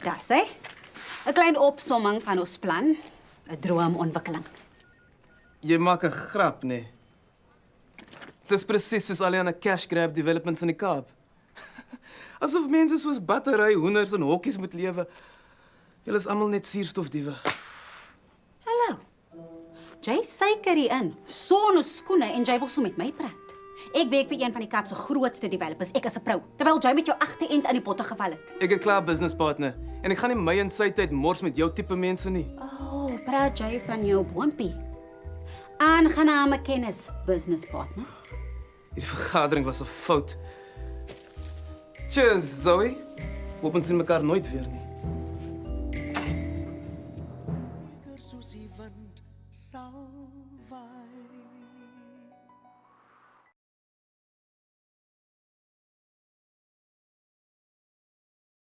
Dis hy. 'n Klein opsomming van ons plan, 'n droomontwikkeling. Jy maak 'n grap, nee. Dis presies soos al die cash grab developments in die Kaap. Asof mense soos battery, hoenders en hokkies moet lewe. Julle is almal net suurstofdiewe. Hallo. Jy suiker hier in, sonneskoene en jy wil so met my praat. Ek werk vir een van die Kaap se grootste developers. Ek is 'n pro, terwyl jy met jou agterend in die potte geval het. Ek het klaar 'n businesspartner en ek gaan nie my en sy tyd mors met jou tipe mense nie. Oh, praat jy van jou boompie? Aangename kennis, businesspartner. Hierdie vergadering was 'n fout. Cheers, Zoe. Hoop ons sien mekaar nooit weer nie.